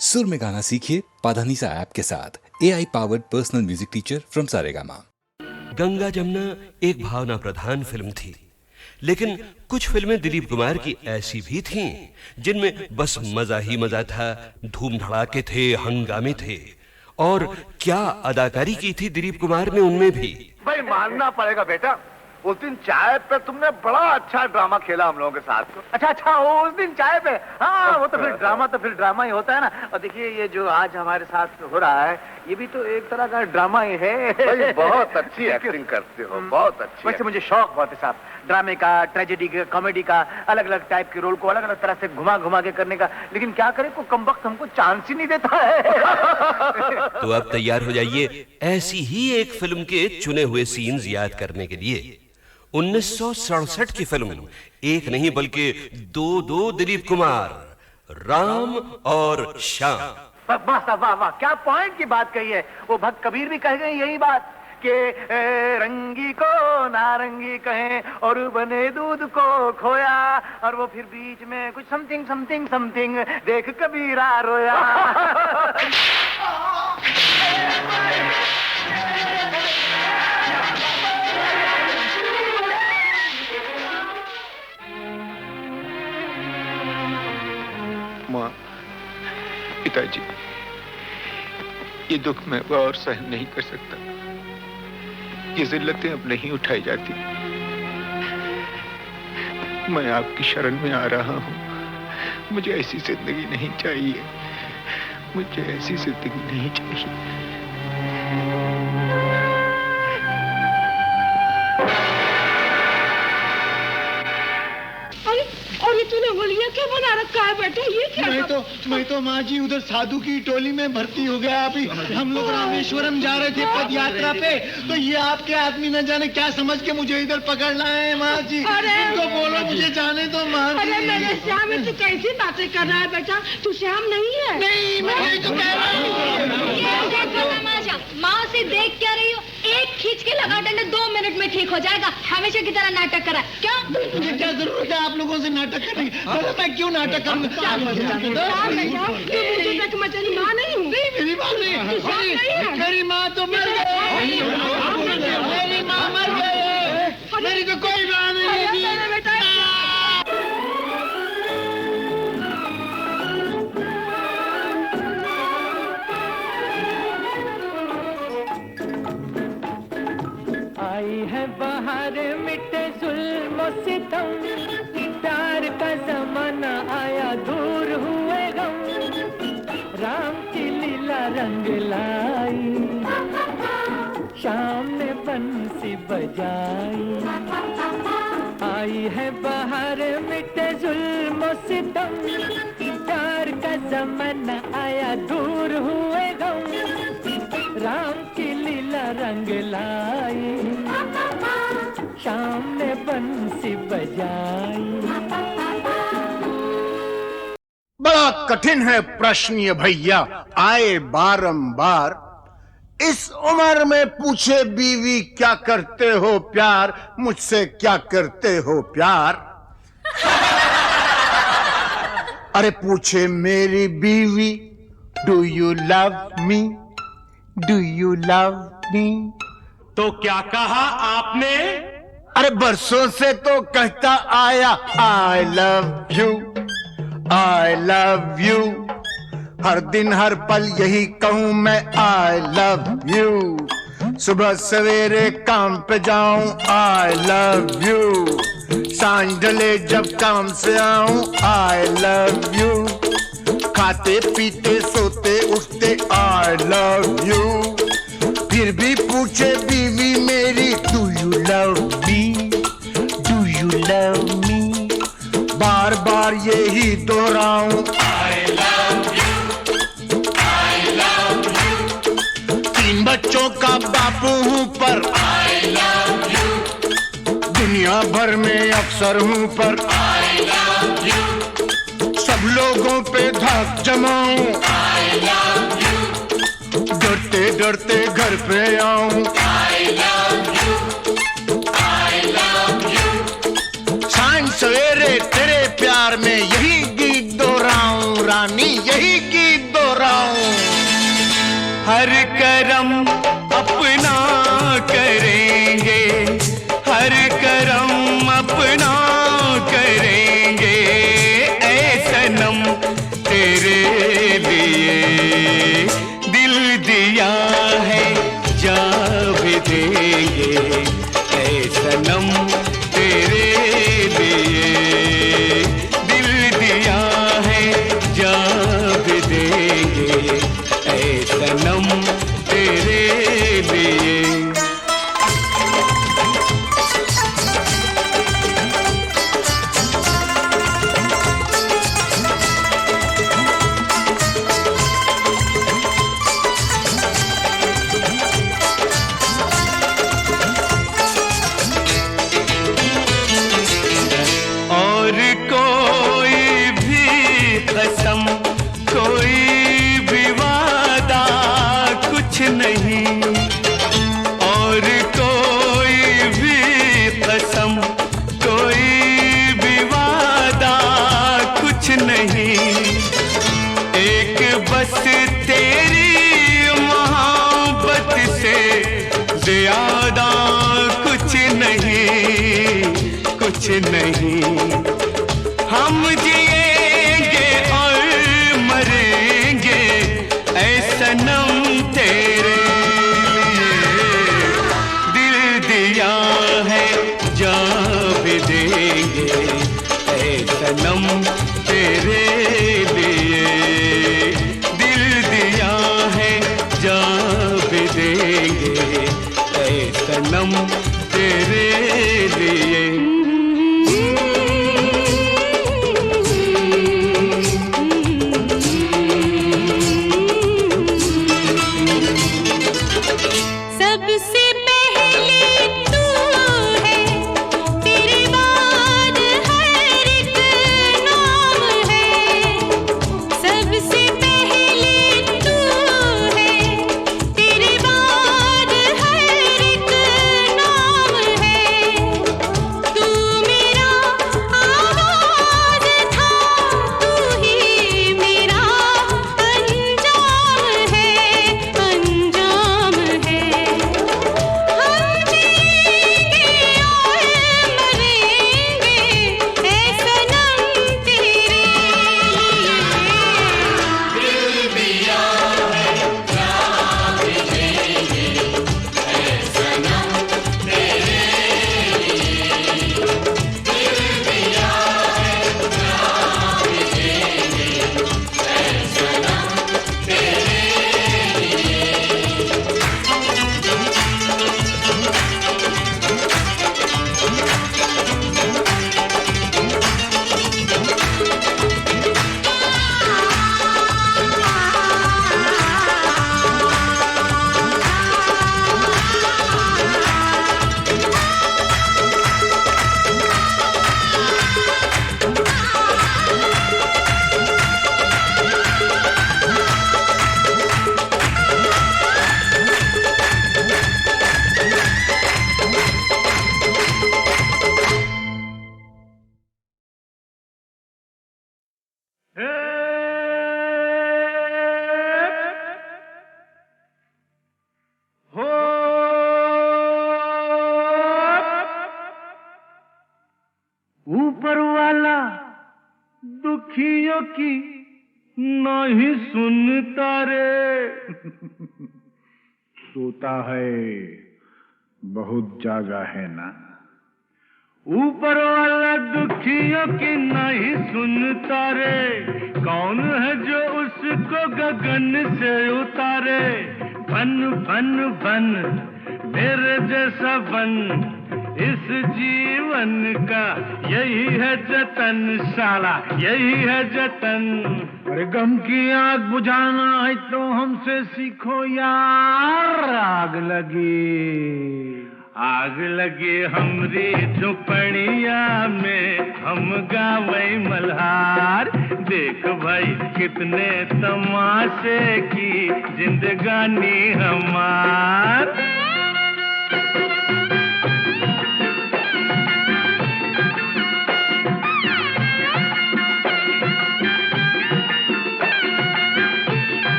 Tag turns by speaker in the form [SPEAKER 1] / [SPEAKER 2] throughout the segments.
[SPEAKER 1] सुर में गाना सीखिए पाधानीसा ऐप के साथ। AI powered personal music teacher from Saregama.
[SPEAKER 2] Ganga Jamuna एक भावना प्रधान फिल्म थी, लेकिन कुछ फिल्में दिलीप कुमार की ऐसी भी थीं जिनमें बस मजा ही मजा था, धूम धड़ाके थे, हंगामे थे। और क्या अदाकारी की थी दिलीप कुमार ने उनमें भी।
[SPEAKER 3] भाई मानना पड़ेगा बेटा, उस दिन चाय पे तुमने बड़ा अच्छा ड्रामा खेला हम लोगों के साथ। अच्छा उस दिन चाय पे, हाँ वो तो फिर ड्रामा ही होता है ना। और देखिए ये जो आज हमारे साथ हो रहा है ये भी तो एक तरह का ड्रामा ही है। भाई बहुत अच्छी एक्टिंग करते हो, बहुत अच्छी। वैसे मुझे शौक बहुत है साहब, ड्रामे का, ट्रेजेडी का, कॉमेडी का, अलग अलग टाइप के रोल को अलग अलग तरह से घुमा घुमा के करने का। लेकिन क्या करे, को कम वक्त हमको चांस ही नहीं देता है।
[SPEAKER 2] तो अब तैयार हो जाइए ऐसी ही एक फिल्म के चुने हुए सीन्स याद करने के लिए। 1967 की फिल्म, एक नहीं बल्कि दो दिलीप कुमार, राम और श्याम।
[SPEAKER 3] वाह वाह वाह, क्या पॉइंट की बात कही है। वो भक्त कबीर भी कह गए यही बात कि रंगी को नारंगी कहें और बने दूध को खोया, और वो फिर बीच में कुछ समथिंग समथिंग समथिंग देख कबीरा रोया।
[SPEAKER 4] माँ, पिताजी, ये दुख मैं और सहन नहीं कर सकता। ये जिल्लतें अब नहीं उठाई जाती। मैं आपकी शरण में आ रहा हूँ। मुझे ऐसी जिंदगी नहीं चाहिए, मुझे ऐसी जिंदगी नहीं चाहिए।
[SPEAKER 5] तूने बोलिए क्या बना रखा है बेटा, ये क्या?
[SPEAKER 6] मैं तो माँ जी उधर साधु की टोली में भर्ती हो गया। अभी हम लोग रामेश्वरम जा रहे थे पद यात्रा पे, तो ये आपके आदमी न जाने क्या समझ के मुझे इधर पकड़ लाए हैं माँ जी। तो बोलो मुझे जाने दो माँ जी।
[SPEAKER 5] अरे मेरे श्याम, तू कैसी बातें कर रहा है बेटा? तू श्याम नहीं है।
[SPEAKER 6] नहीं, मैं तो कह रहा हूँ।
[SPEAKER 7] माँ से देख क्या रही हो? एक खींच के लगा डंडे 2 मिनट में ठीक हो जाएगा। हमेशा की तरह नाटक करा क्या?
[SPEAKER 6] मुझे क्या जरूरत है आप लोगों से नाटक करने की? मैं क्यों नाटक करूंगा?
[SPEAKER 5] मेरी माँ नहीं हूँ।
[SPEAKER 6] मेरी माँ नहीं, मेरी माँ तो मर गई। मेरी माँ मर गई, मेरी तो कोई माँ नहीं थी।
[SPEAKER 8] आई है बाहर मिटे जुल्म सितम, प्यार का जमाना आया दूर हुए गम, राम की लीला रंग लाई, शाम ने बंसी बजाई। आई है बाहर मिटे जुल्म सितम, प्यार का जमाना आया दूर हुए गम, राम की लीला रंग लाई, शाम ने बंसी बजाई।
[SPEAKER 6] बड़ा कठिन है प्रश्न ये भैया, आए बारंबार। इस उम्र में पूछे बीवी क्या करते हो प्यार, मुझसे क्या करते हो प्यार। अरे पूछे मेरी बीवी, do you love me, do you love मी।
[SPEAKER 9] तो क्या कहा आपने?
[SPEAKER 6] अरे बरसों से तो कहता आया I love you, I love you. हर दिन हर पल यही कहूं मैं आई लव यू। सुबह सवेरे काम पे जाऊं आई लव यू, सांझ ढले जब काम से आऊं आई लव यू। खाते पीते सोते उठते आई लव यू। फिर भी पूछे बीवी मेरी, do you love me, do you love me. बार बार यही दोहराऊं I love you, I love you. 3 बच्चों का बापू हूं पर आई लव यू। दुनिया भर में अफसर हूं पर आई लव यू। सब लोगों पे धाक जमाऊं आई लव यू। डरते डरते घर पे आऊं आई love you, I love you. सांझ सवेरे तेरे प्यार में यही गीत दोहराऊं रानी, यही गीत दोहराऊं। हर करम अपना करेंगे, हर करम अपना करेंगे, ऐ सनम तेरे लिए दिल दिया है जान भी देंगे, ऐ सनम तेरे लिए दिल दिया है जान भी देंगे, ऐ सनम तेरे लिए। और कोई भी कसम, कोई भी वादा कुछ नहीं, और कोई भी कसम, कोई भी वादा कुछ नहीं, एक बस तेरी मोहब्बत से ज्यादा कुछ नहीं, कुछ नहीं। हम जिएंगे और मरेंगे ऐ सनम तेरे लिए, दिल दिया है जान भी देंगे, ऐ सनम तेरे लिए दिल दिया है जान भी देंगे, ऐ सनम तेरे लिए।
[SPEAKER 7] सबसे पहले तू है, तेरे बाद हर एक नाम है, सबसे पहले तू है, तेरे बाद हर एक नाम है, तू मेरा आगाज़ था, तू ही मेरा अंजाम है, अंजाम है। हम जिएंगे और मरेंगे ऐ सनम तेरे लिए, दिल दिया है जान भी देंगे, ऐ सनम तेरे लिए, दिल दिया है जान भी देंगे, ऐ सनम तेरे लिए।
[SPEAKER 8] ऊपर वाला दुखियों की नहीं सुनता रे, सोता है बहुत जागा है ना। ऊपर वाला दुखियों की नहीं सुनता रे, कौन है जो उसको गगन से उतारे। बन बन बन मेरे जैसा बन, इस जीवन का यही है जतन, साला यही है जतन। अरे गम की आग बुझाना है तो हमसे सीखो यार, आग लगी हमरी झुपड़िया में, हम गावे मल्हार। देख भाई कितने तमाशे की जिंदगानी हमार।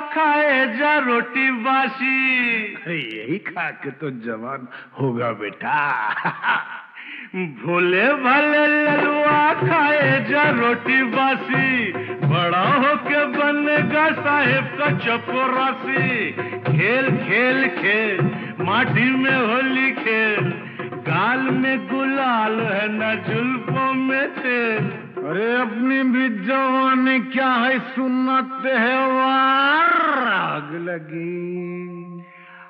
[SPEAKER 9] खाए जा रोटी बासी।
[SPEAKER 6] यही खा के तो जवान होगा बेटा।
[SPEAKER 9] भोले भाले ललुआ खाए जा रोटी बासी, बड़ा होके बनेगा साहेब का चपरासी। खेल खेल खेल माटी में होली खेल, गाल में गुलाल है न जुल्फों में तेल।
[SPEAKER 6] अरे अपनी भी जवानी क्या है सुनते है वार।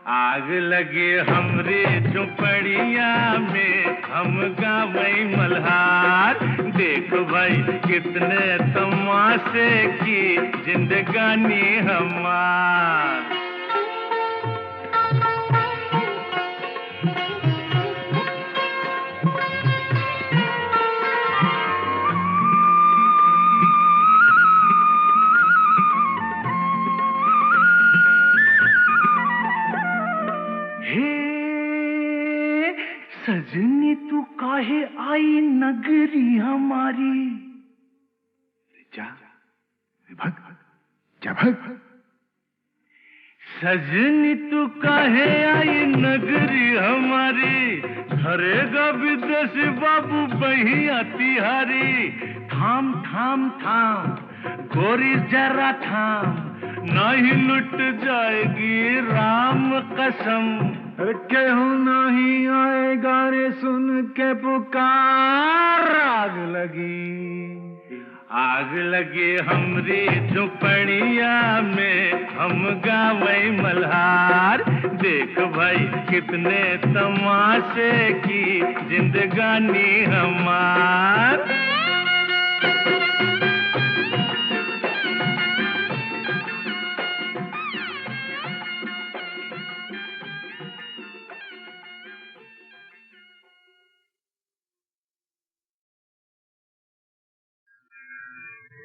[SPEAKER 6] आग लगी
[SPEAKER 9] हमरे झुपड़िया में, हम गावई मल्हार। देख भाई कितने तमाशे की जिंदगानी हमार।
[SPEAKER 6] सजनी तू काहे आई नगरी हमारी। जा भग।
[SPEAKER 9] सजनी तू काहे आई नगरी हमारी, धरेगा विदेशी बाबू बहिया तिहारी। थाम थाम थाम गोरी जरा थाम, नहीं लुट जाएगी राम कसम।
[SPEAKER 6] केहू नहीं आएगा रे सुन के पुकार।
[SPEAKER 9] आग लगी हमरी झुपड़िया में, हम गावई मल्हार। देख भाई कितने तमाशे की जिंदगानी हमार।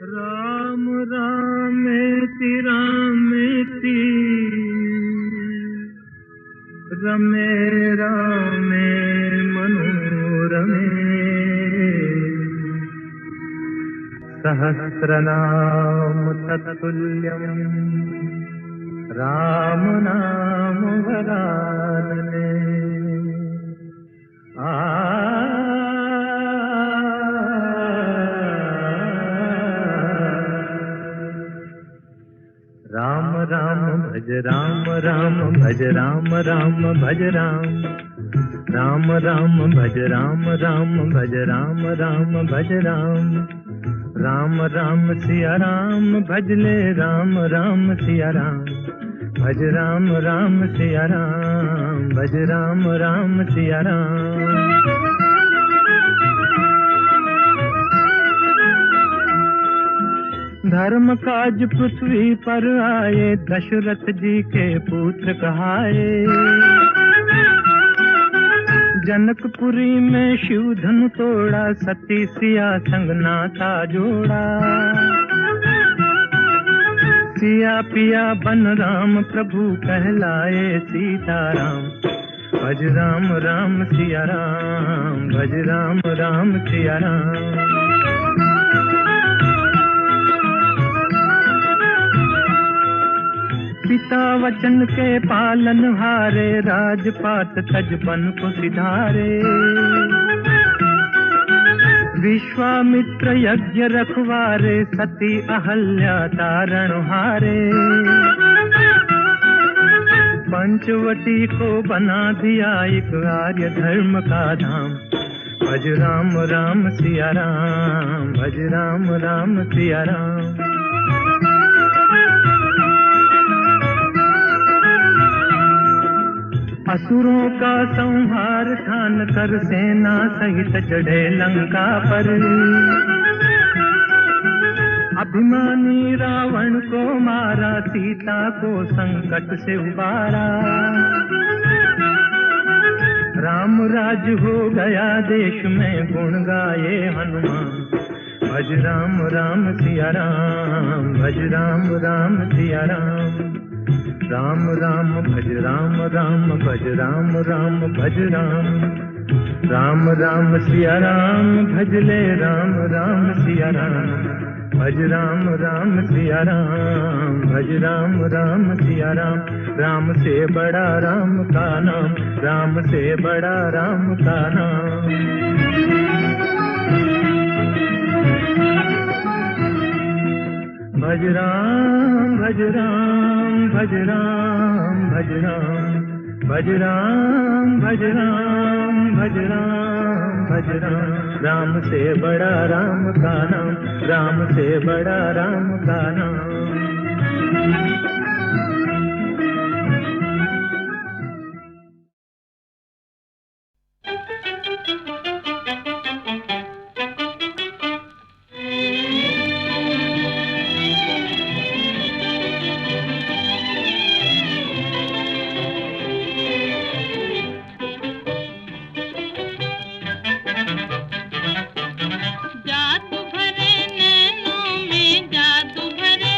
[SPEAKER 8] राम रामेति रामेति, रमे रामे मनोरमे। सहस्रनाम तत्तुल्यं राम नाम वरानने। राम राम भज राम राम भज राम राम भज राम। राम राम भज राम राम भज राम राम भज राम। राम राम सिया राम भज ले राम राम सिया राम। भज राम राम सिया राम भज राम राम सिया राम। धर्म काज पृथ्वी पर आए, दशरथ जी के पुत्र कहाए। जनकपुरी में शिव धनु तोड़ा, सती सिया संग नाता जोड़ा। सिया पिया बन राम प्रभु कहलाए सीताराम। भज राम राम सिया राम भज राम राम सिया राम। पिता वचन के पालन हारे, राजपाट तजबन को सिधारे। विश्वामित्र यज्ञ रखवारे, सती अहल्या तारण हारे। पंचवटी को बना दिया एक आर्य धर्म का धाम। भज राम राम सिया राम भज राम राम सिया राम। असुरों का संहार ठान कर सेना सहित चढ़े लंका पर। अभिमानी रावण को मारा, सीता को संकट से उबारा। राम राज हो गया देश में, गुण गाए हनुमान। भज राम राम सिया राम भज राम राम सिया राम। राम राम भज राम राम भज राम राम भज राम। राम राम सिया राम भज ले राम राम सिया राम। भज राम राम सिया राम, भज राम राम सिया राम, राम से बड़ा राम का नाम, राम से बड़ा राम का नाम। भज राम भज राम भज राम भज राम, भज राम भज राम भज राम भज राम, राम से बड़ा राम का नाम, राम से बड़ा राम का नाम।
[SPEAKER 10] जादू भरे नैनों में जादू भरे,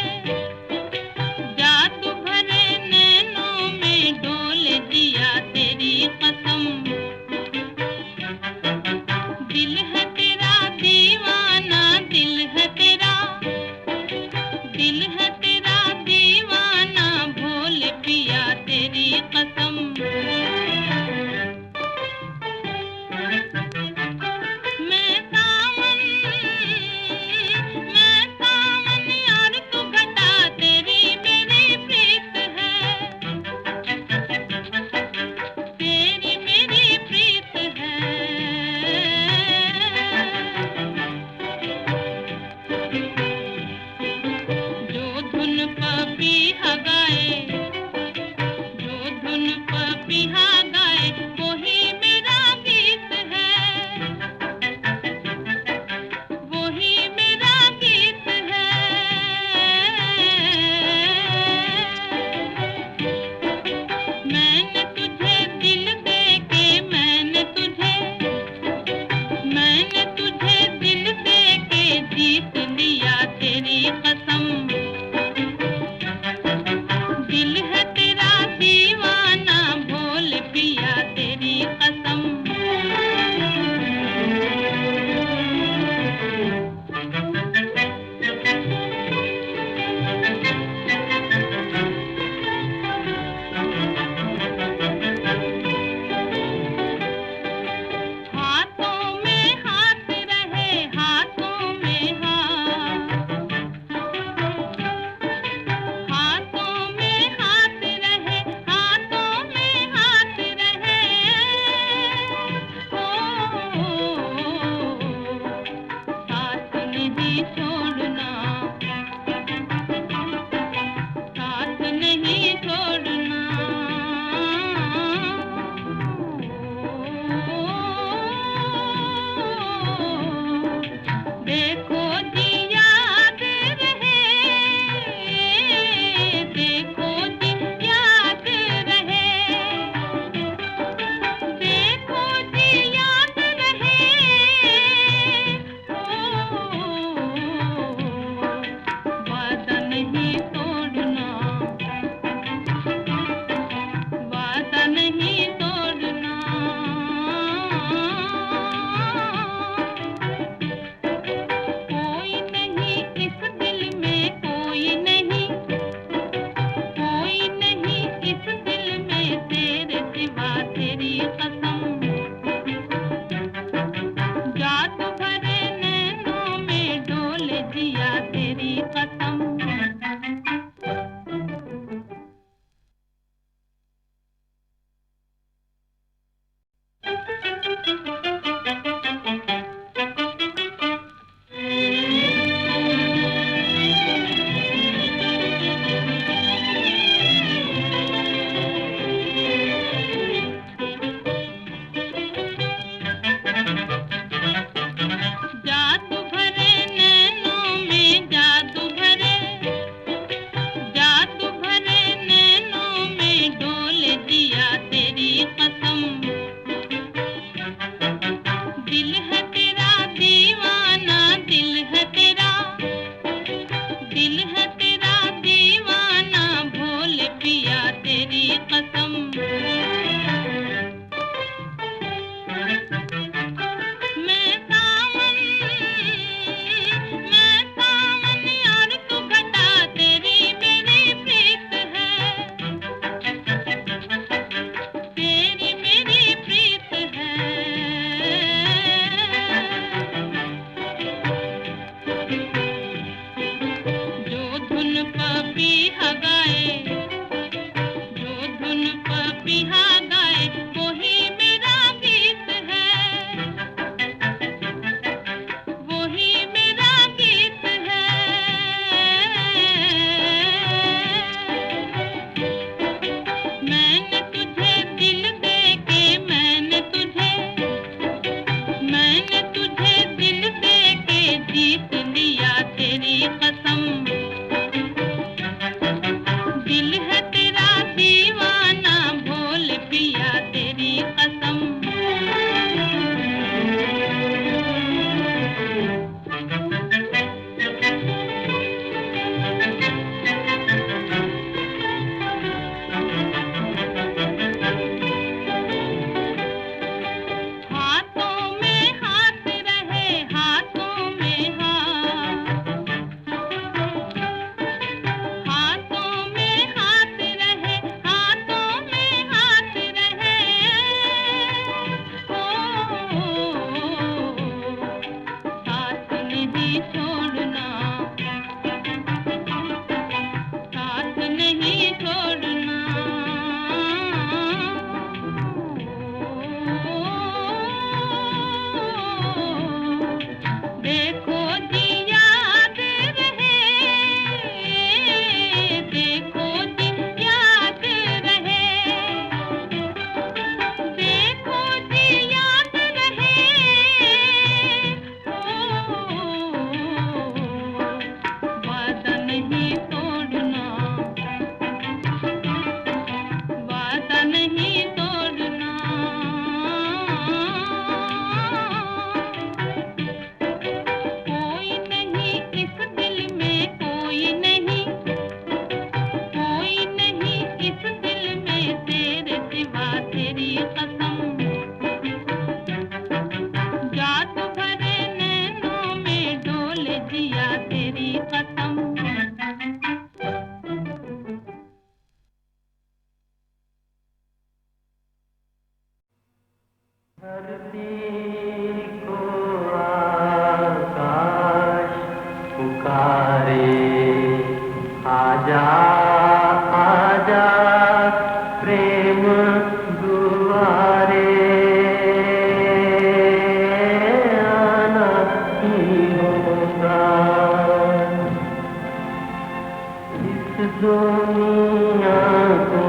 [SPEAKER 8] दुनिया को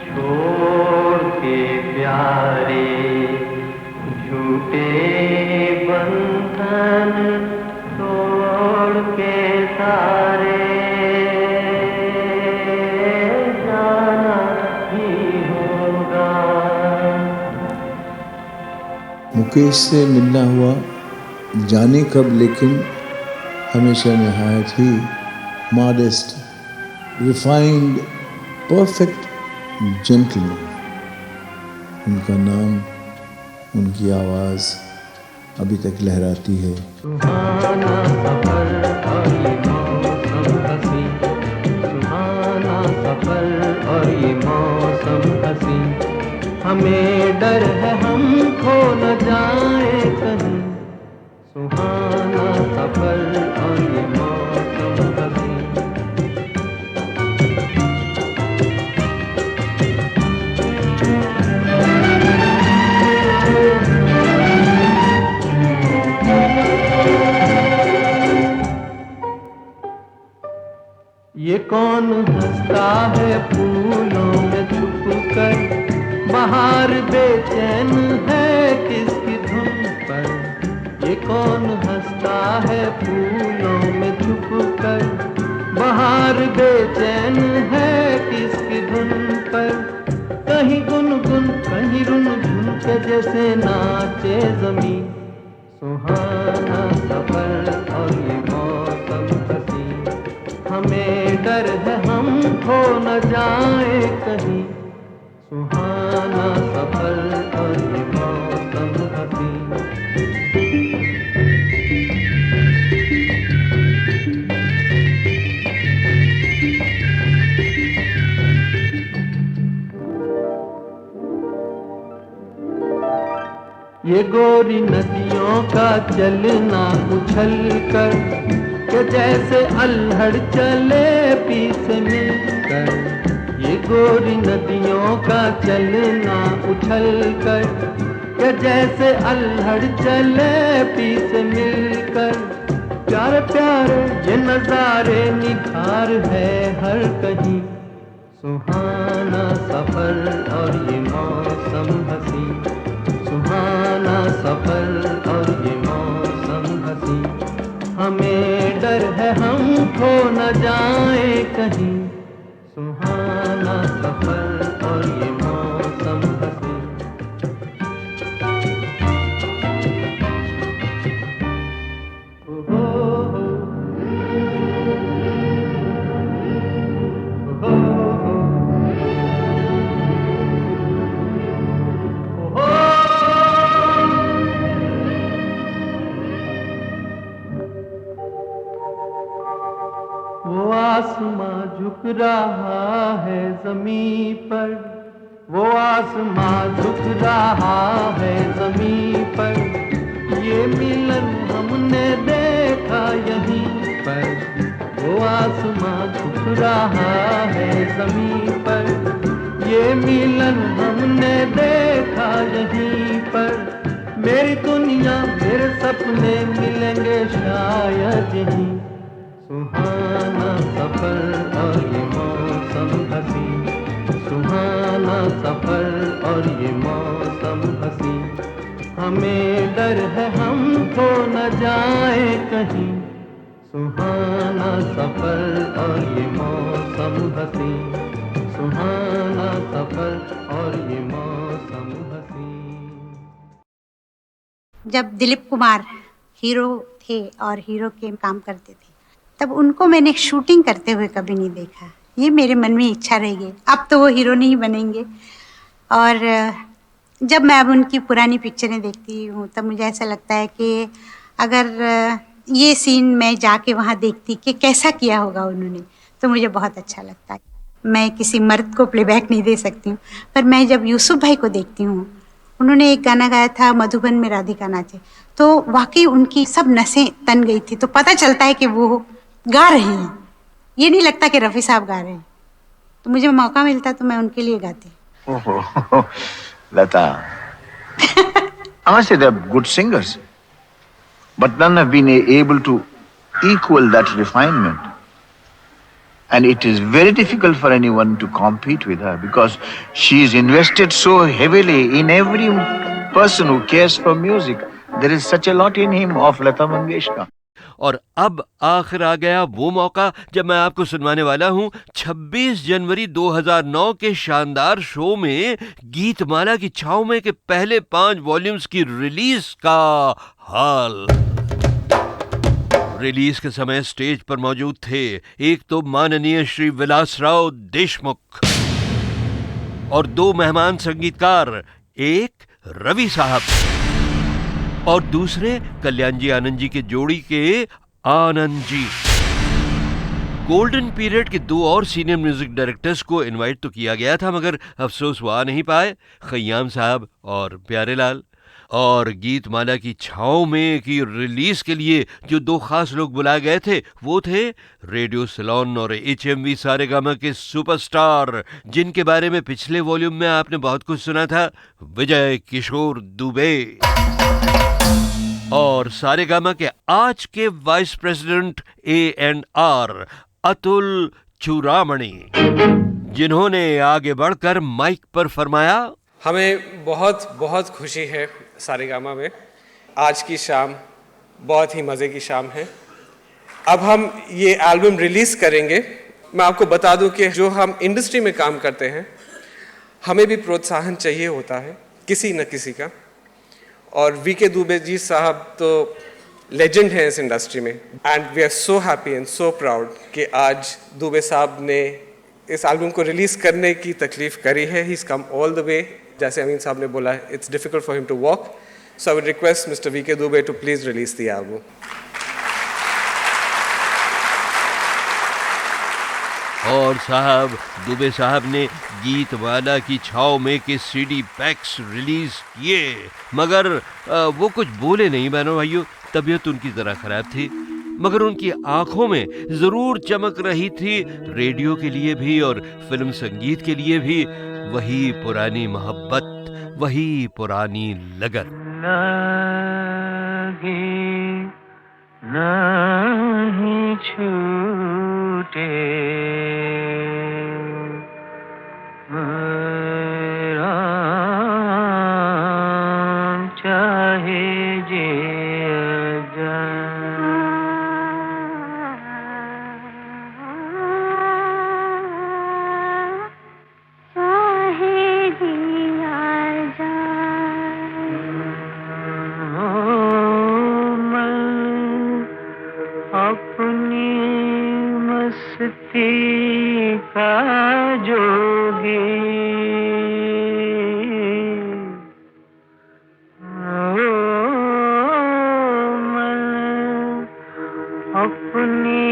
[SPEAKER 8] छोड़ के प्यारे, झूठे बंधन तोड़ के सारे जाना ही होगा।
[SPEAKER 10] मुकेश से मिलना हुआ जाने कब, लेकिन हमेशा नहायत ही मॉडेस्ट, रिफाइंड, परफेक्ट जेंटलमैन। उनका नाम, उनकी आवाज़ अभी तक लहराती है।
[SPEAKER 8] सुहाना सफर और ये मौसम हंसी, सुहाना सफर और ये मौसम हंसी, हमें डर है हम खो न जाए कहीं। सुहाना सफर और ये मौसम हंसी। ये कौन हंसता है फूलों में छुपकर, बाहर बेचैन है किसकी धुन पर। ये कौन हंसता है फूलों में छुपकर, बाहर बेचैन है किसकी धुन पर। कहीं गुनगुन कहीं रुनझुन के जैसे नाचे जमीन। सुहाना सफर और ये मौसम हंसी, हमें डर है हम खो न जाए कहीं। सुहाना सफर और ये मौसम हंसी। ये गोरी नदियों का चलना उछल कर, के जैसे अल्हड़ चले पीछे मिलकर। ये गोरी नदियों का चलना उछल कर, के जैसे अल्हड़ चले पीछे मिलकर। प्यारे प्यारे ये नजारे निखार है हर कहीं। सुहाना सफर और ये मौसम हंसी, सुहाना सफर और ये मौसम हंसी, हमें डर है हम खो न जाए कहीं। सुहाना सफर और ये मौसम हंसी। वो आसमां झुक रहा है ज़मीं पर, वो आसमां झुक रहा है ज़मीं पर। ये मिलन हमने देखा यहीं पर, वो आसमां झुक रहा है ज़मीं पर। ये मिलन हमने देखा यहीं पर। मेरी दुनिया मेरे सपने मिलेंगे शायद यहीं। सुहाना सफर और ये मौसम हंसी, सुहाना सफर और ये मौसम हंसी, हमें डर है हम खो न जाए कहीं। सुहाना सफर और ये मौसम हंसी, सुहाना सफर और ये मौसम हंसी।
[SPEAKER 11] जब दिलीप कुमार हीरो थे और हीरो के काम करते थे, तब उनको मैंने शूटिंग करते हुए कभी नहीं देखा। ये मेरे मन में इच्छा रह गई। अब तो वो हीरो नहीं बनेंगे। और जब मैं अब उनकी पुरानी पिक्चरें देखती हूँ तब मुझे ऐसा लगता है कि अगर ये सीन मैं जाके वहाँ देखती कि कैसा किया होगा उन्होंने, तो मुझे बहुत अच्छा लगता है। मैं किसी मर्द को प्लेबैक नहीं दे सकती हूँ, पर मैं जब यूसुफ भाई को देखती हूँ, उन्होंने एक गाना गाया था मधुबन में राधिका नाचे, तो वाकई उनकी सब नसें तन गई थी। तो पता चलता है कि वो गा रहे हैं, ये नहीं लगता कि रफ़ी साहब गा रहे हैं। तो मुझे मौका मिलता तो मैं उनके लिए गाती।
[SPEAKER 6] ओहो, लता, I must say they're good singers, but none have been able to equal that refinement. And it is very difficult for anyone to compete with her because she is invested so heavily in every person who cares for music. There is such a lot in him of Lata Mangeshkar.
[SPEAKER 2] और अब आखिर आ गया वो मौका जब मैं आपको सुनवाने वाला हूं 26 जनवरी 2009 के शानदार शो में गीतमाला की छाव में के पहले 5 वॉल्यूम्स की रिलीज का हाल। रिलीज के समय स्टेज पर मौजूद थे एक तो माननीय श्री विलासराव देशमुख और 2 मेहमान संगीतकार, एक रवि साहब और दूसरे कल्याण जी आनंद जी के जोड़ी के आनंद जी। गोल्डन पीरियड के 2 और सीनियर म्यूजिक डायरेक्टर्स को इनवाइट तो किया गया था मगर अफसोस वो आ नहीं पाए, खय्याम साहब और प्यारेलाल। और गीतमाला की छाव में की रिलीज के लिए जो 2 खास लोग बुलाए गए थे वो थे रेडियो सिलोन और HMV सारेगामा के सुपरस्टार, जिनके बारे में पिछले वॉल्यूम में आपने बहुत कुछ सुना था, विजय किशोर दुबे। और सारेगामा के आज के वाइस प्रेसिडेंट A&R अतुल चूड़ामणि, जिन्होंने आगे बढ़कर माइक पर फरमाया,
[SPEAKER 12] हमें बहुत बहुत खुशी है सारेगामा में। आज की शाम बहुत ही मज़े की शाम है। अब हम ये एल्बम रिलीज़ करेंगे। मैं आपको बता दूं कि जो हम इंडस्ट्री में काम करते हैं हमें भी प्रोत्साहन चाहिए होता है किसी न किसी का, और VK दुबे जी साहब तो लेजेंड हैं इस इंडस्ट्री में। And we are so happy and so proud कि आज दुबे साहब ने इस एल्बम को रिलीज़ करने की तकलीफ़ करी है। He is come all the way. जैसे अमीन साहब ने बोला, it's difficult for him to walk, so I would request mister VK Dubey to please release the album.
[SPEAKER 2] और साहब दुबे साहब ने गीतमाला की छाव में के CD पैक्स रिलीज किए, मगर वो कुछ बोले नहीं बहनों भाइयों, तबीयत उनकी जरा खराब थी, मगर उनकी आंखों में जरूर चमक रही थी रेडियो के लिए भी और फिल्म संगीत के लिए भी वही पुरानी मोहब्बत, वही पुरानी लगन।
[SPEAKER 8] लागे नहीं छूटे मेरा चाहे जे का जोगी अपनी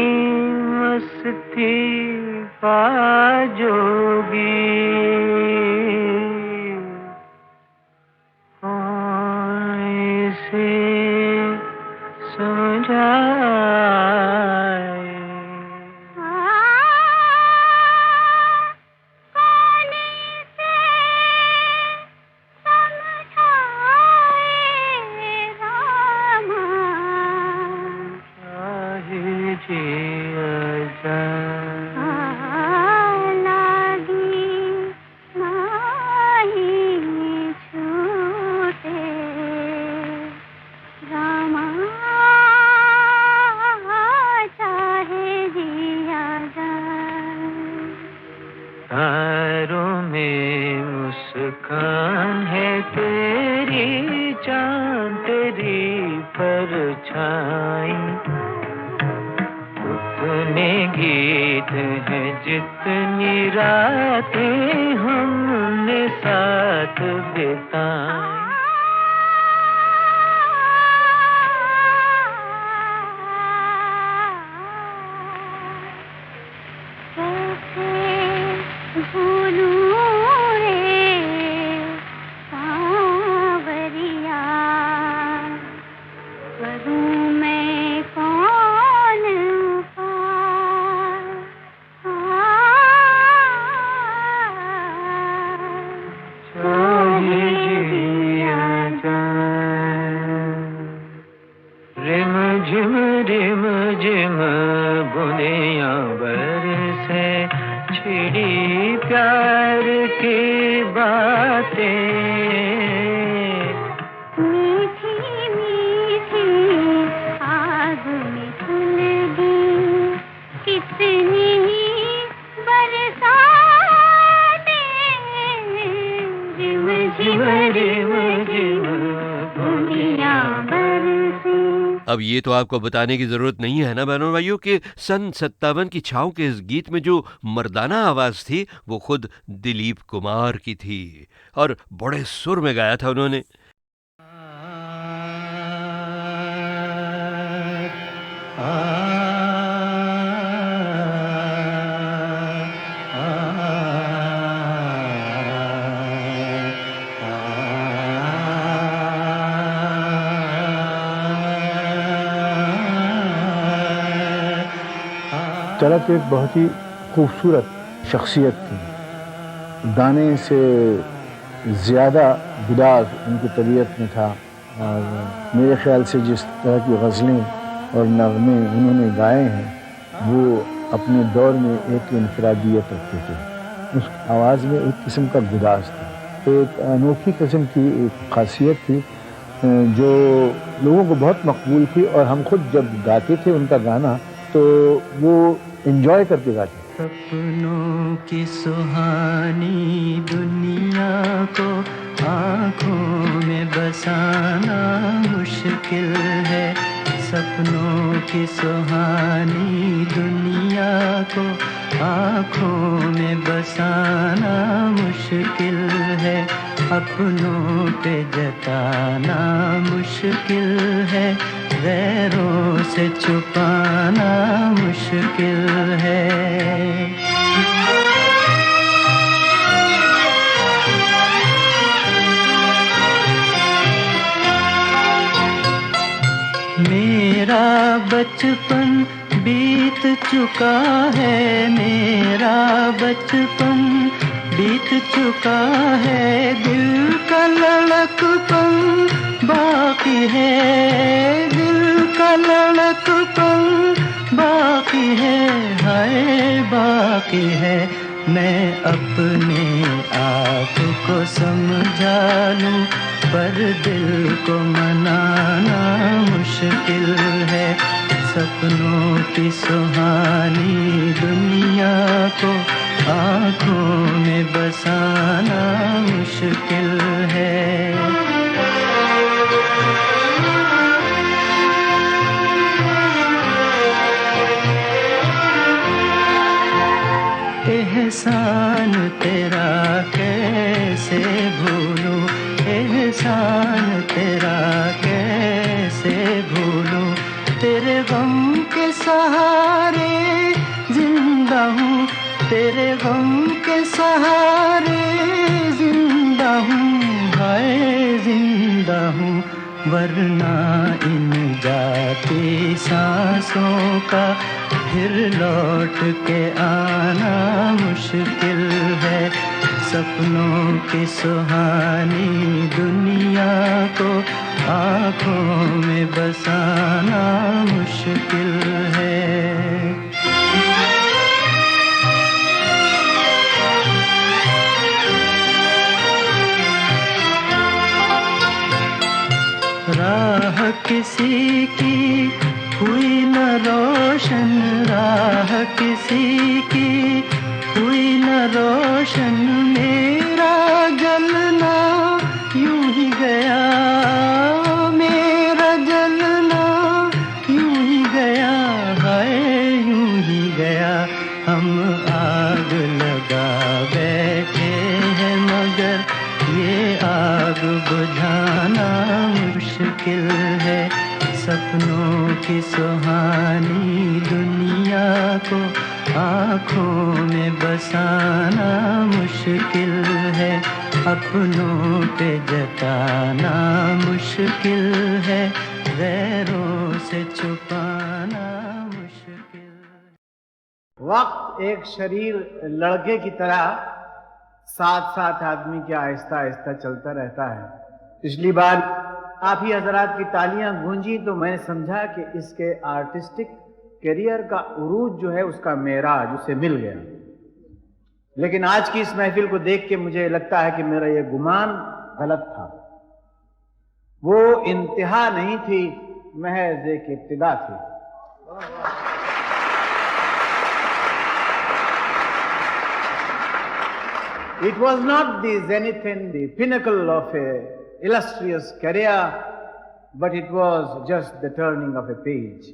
[SPEAKER 8] मस्ती का जोगी कौन से समझाए तारों में मुस्कान है तेरी, चांद तेरी परछाई, उतने गीत हैं जितनी रातें हमने साथ बिताई। रिम झिम बुनिया बरसे मीठी प्यार की बातें,
[SPEAKER 13] मीठी मीठी आग में सुलगी कितनी बरसातें, रिम झिम रिम झिम बूंदियां बरसी।
[SPEAKER 2] अब ये तो आपको बताने की जरूरत नहीं है ना बहनों भाइयों कि सन 57 की छाँव के इस गीत में जो मर्दाना आवाज थी वो खुद दिलीप कुमार की थी और बड़े सुर में गाया था उन्होंने।
[SPEAKER 10] चरक एक बहुत ही खूबसूरत शख्सियत थी। गाने से ज़्यादा गुदाज उनकी तबीयत में था और मेरे ख्याल से जिस तरह की गज़लें और नग़्मे उन्होंने गाए हैं वो अपने दौर में एक इनफरादियत रखते थे। उस आवाज़ में एक किस्म का गुदाज था, एक अनोखी किस्म की एक खासियत थी जो लोगों को बहुत मकबूल थी और हम खुद जब गाते थे उनका गाना तो वो एंजॉय करके गाते।
[SPEAKER 8] सपनों की सुहानी दुनिया को आँखों में बसाना मुश्किल है, सपनों की सुहानी दुनिया को आँखों में बसाना मुश्किल है, अपनों पे जताना मुश्किल है, गैरों से छुपाना मुश्किल है। मेरा बचपन बीत चुका है, मेरा बचपन बीत चुका है, दिल का लड़कपन बाकी है, दिल का लड़कपन बाकी है, हाय बाकी है। मैं अपने आप को समझा लूं पर दिल को मनाना मुश्किल है, सपनों की सुहानी दुनिया को आँखों में बसाना मुश्किल है। एहसान तेरा कैसे भूलूं, एहसान तेरा कैसे भूलूं, तेरे गम के सहारे जिंदा हूँ, तेरे गम के सहारे जिंदा हूँ, हाय जिंदा हूँ, वरना इन जाती सांसों का फिर लौट के आना मुश्किल है, सपनों की सुहानी दुनिया को आँखों में बसाना मुश्किल है। राह किसी की हुई न रोशन, राह किसी की हुई न रोशन, मेरा जलना यूं ही गया, मेरा जलना यूं ही गया, हाय यूं ही गया। हम आग लगा बैठे हैं मगर ये आग बुझाना मुश्किल है, सपनों की सुहानी दुनिया को आँखों में बसाना मुश्किल है, अपनों पे जताना मुश्किल है, गैरों से छुपाना मुश्किल।
[SPEAKER 14] वक्त एक शरीर लड़के की तरह साथ साथ आदमी के आहिस्ता आहिस्ता चलता रहता है। पिछली बार आप ही हजरात की तालियां गूंजी तो मैंने समझा कि इसके आर्टिस्टिक करियर का उरूज जो है उसका मेराज उसे मिल गया। लेकिन आज की इस महफिल को देख के मुझे लगता है कि मेरा ये गुमान गलत था। वो इंतहा नहीं थी, महज एक इब्तिदा थी। It was not the zenith and the pinnacle of a illustrious career, but it was just the turning of a page.